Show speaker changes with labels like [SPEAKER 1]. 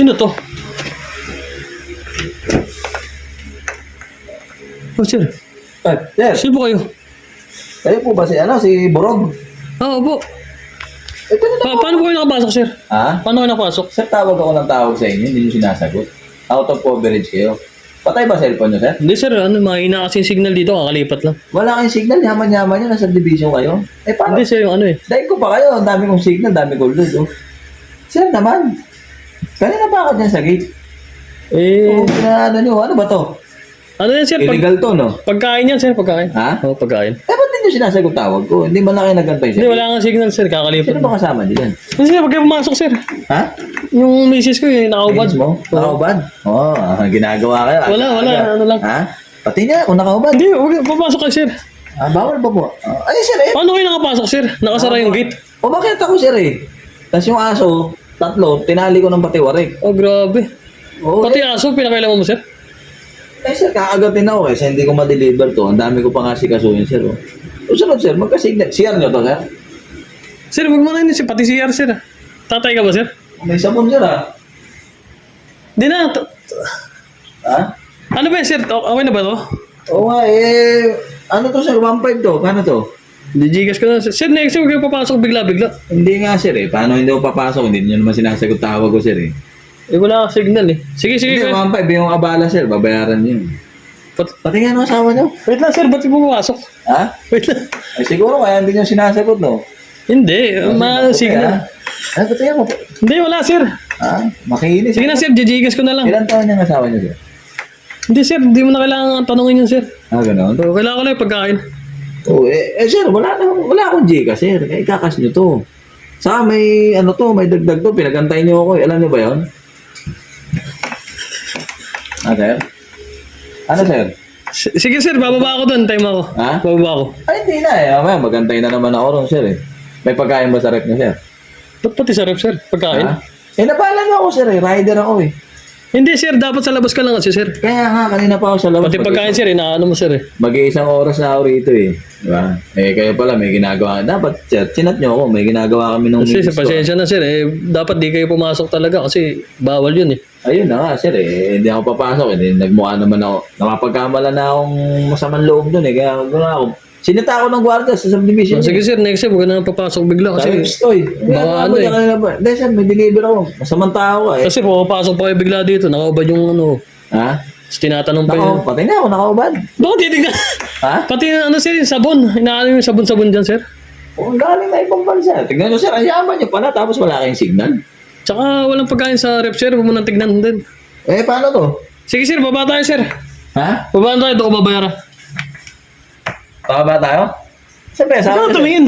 [SPEAKER 1] Sino to? Oh, sir.
[SPEAKER 2] Sir,
[SPEAKER 1] Sino po kayo?
[SPEAKER 2] kayo po ba si Borog?
[SPEAKER 1] Oo po.
[SPEAKER 2] Ito na
[SPEAKER 1] Paano po kayo nakapasok, sir?
[SPEAKER 2] Ha?
[SPEAKER 1] Paano kayo nakapasok?
[SPEAKER 2] Sir, tawag ako ng tawag sa inyo, hindi nyo sinasagot. Out of coverage kayo. Patay ba cellphone nyo, sir?
[SPEAKER 1] Hindi, sir. Mahina kasi yung signal dito. Kakalipat lang.
[SPEAKER 2] Wala kayong signal, yaman-yaman nyo, nasa division kayo. Eh, paano?
[SPEAKER 1] Hindi, sir. Yung ano eh.
[SPEAKER 2] Dahil ko pa kayo, ang dami kong signal, dami kong load. Oh. Sir naman, kanina pa ako dyan sa gate.
[SPEAKER 1] Eh,
[SPEAKER 2] Ano ba to?
[SPEAKER 1] ano yan, sir?
[SPEAKER 2] Illegal to, no?
[SPEAKER 1] Pagkain yan, sir. Pagkain.
[SPEAKER 2] Ha?
[SPEAKER 1] Oo, pagkain.
[SPEAKER 2] Eh, ba't hindi nyo sinasagot tawag ko? Hindi man lang kayo nagantay
[SPEAKER 1] Hindi,
[SPEAKER 2] sa
[SPEAKER 1] wala kang signal, sir. Kakalipat.
[SPEAKER 2] Sino ba kasama nyo dyan?
[SPEAKER 1] Hindi, sir. Pag kayo pumasok, sir.
[SPEAKER 2] Ha?
[SPEAKER 1] Yung misis ko, eh, nakaubad.
[SPEAKER 2] Page mo? Nakaubad? Oo, ginagawa kayo.
[SPEAKER 1] Wala, ano lang.
[SPEAKER 2] Ha? Pati niya, kung nakaubad.
[SPEAKER 1] Hindi, huwag papasok kayo, sir.
[SPEAKER 2] Bawal ba po? Ay, sir eh.
[SPEAKER 1] Paano kayo nakapasok, sir? Nakasara yung gate.
[SPEAKER 2] Umakyat ako, sir eh. Tapos yung aso, tatlo, tinali ko ng patiwarik.
[SPEAKER 1] Oh, grabe.
[SPEAKER 2] Oo,
[SPEAKER 1] Pati aso, pinakailangan mo, sir?
[SPEAKER 2] sir, kakagatin ako kasi hindi ko ma-deliver to. Ang dami ko pang asikasuhin, sir. Oh. Susunod, sir, magka-signal. CR nyo to, sir?
[SPEAKER 1] Sir, huwag mo na yun. Pati CR, sir. Tatay ka ba, sir?
[SPEAKER 2] May sabon, sir, ha?
[SPEAKER 1] Hindi na.
[SPEAKER 2] Ha?
[SPEAKER 1] Ano ba, sir? Okay na ba to?
[SPEAKER 2] Oo nga, ano to, sir? 1.5 to. Paano to?
[SPEAKER 1] Digigas ko na. Sir, next time, huwag kayo papasok bigla-bigla.
[SPEAKER 2] Hindi nga, sir, eh. Paano hindi ako papasok? Hindi nyo naman sinasagot tawag ko, sir, eh.
[SPEAKER 1] Eh, wala ka signal eh. Sige.
[SPEAKER 2] Hindi, 1.5 yung abala, sir. Babayaran nyo. Pati nga ang asawa nyo.
[SPEAKER 1] Wait lang, sir. Ba't yung pumapasok?
[SPEAKER 2] Ha?
[SPEAKER 1] Wait lang.
[SPEAKER 2] Ay, siguro kaya hindi nyo sinasagot, no?
[SPEAKER 1] Hindi. Signal.
[SPEAKER 2] Ay, pati nga mo.
[SPEAKER 1] Hindi, wala, sir.
[SPEAKER 2] Ha? Makinis.
[SPEAKER 1] Sige na, sir. Digigas ko na lang.
[SPEAKER 2] Ilan taon yung asawa nyo, sir?
[SPEAKER 1] Hindi, sir. Hindi mo na kailangan tanongin yun, sir.
[SPEAKER 2] Gano'n?
[SPEAKER 1] So, kailangan ko lang yung pagkain.
[SPEAKER 2] Oo, sir, wala akong Gcash, sir. Kaya ikakas nyo to. Saka may, may dagdag to. Pinagantayin nyo ako. Alam nyo ba yun? Sir? Ano, sir?
[SPEAKER 1] Sige, sir. Bababa ako doon. Time ako.
[SPEAKER 2] Ha?
[SPEAKER 1] Bababa ako.
[SPEAKER 2] Ay, hindi na eh. Mamaya, magantay na naman ako ron, sir eh. May pagkain ba sa rep nyo, sir?
[SPEAKER 1] Ba't pati sa rep, sir? Pagkain?
[SPEAKER 2] Ha? Napala nyo ako, sir eh. Rider ako eh.
[SPEAKER 1] Hindi, sir. Dapat sa labas ka lang kasi, sir.
[SPEAKER 2] Kaya nga, kanina pa ako sa labas.
[SPEAKER 1] Pati pagkain, sir. Inaano mo, sir eh.
[SPEAKER 2] Mag-iisang oras na ako rito eh. Diba? Kayo pala, may ginagawa. Dapat, sir, sinat nyo ako. May ginagawa kami nung
[SPEAKER 1] Kasi sa
[SPEAKER 2] misis ko.
[SPEAKER 1] pasensya na, sir. Eh, dapat di kayo pumasok talaga kasi bawal yun eh.
[SPEAKER 2] Ayun na nga, sir eh. Hindi ako papasok eh. Nagmukha naman ako. Napapagkamala na akong masamang loob dun eh. Kaya gano'n ako. Sinita ako ng gwardiya sa subdivision.
[SPEAKER 1] Sige, sir. Next time, huwag ka na papasok bigla
[SPEAKER 2] Sabi,
[SPEAKER 1] kasi...
[SPEAKER 2] oy,
[SPEAKER 1] baka ano eh.
[SPEAKER 2] Hindi, sir, may deliver ako. Masamang tao ka eh.
[SPEAKER 1] Kasi pumapasok pa kayo bigla dito. Nakaubad yung ano.
[SPEAKER 2] Ha?
[SPEAKER 1] Tapos tinatanong pa yun.
[SPEAKER 2] Pati nga ako, nakaubad.
[SPEAKER 1] Bakit titignan?
[SPEAKER 2] Ha?
[SPEAKER 1] Pati ano, sir, yung sabon. Inaano yung sabon-sabon dyan, sir.
[SPEAKER 2] Kung galing na ibang bansa. Tignan nyo, sir, ang yaman nyo pala. Tapos wala kayong signal.
[SPEAKER 1] Tsaka walang pagkain sa rep, sir. Huwag mo nang tignan din.
[SPEAKER 2] Paano to?
[SPEAKER 1] Sige, sir. Baba tayo, sir.
[SPEAKER 2] Ha?
[SPEAKER 1] Baba tayo. Ito ko babayaran.
[SPEAKER 2] Baka ba tayo? Siyempre, sa
[SPEAKER 1] Ikaw tumingin.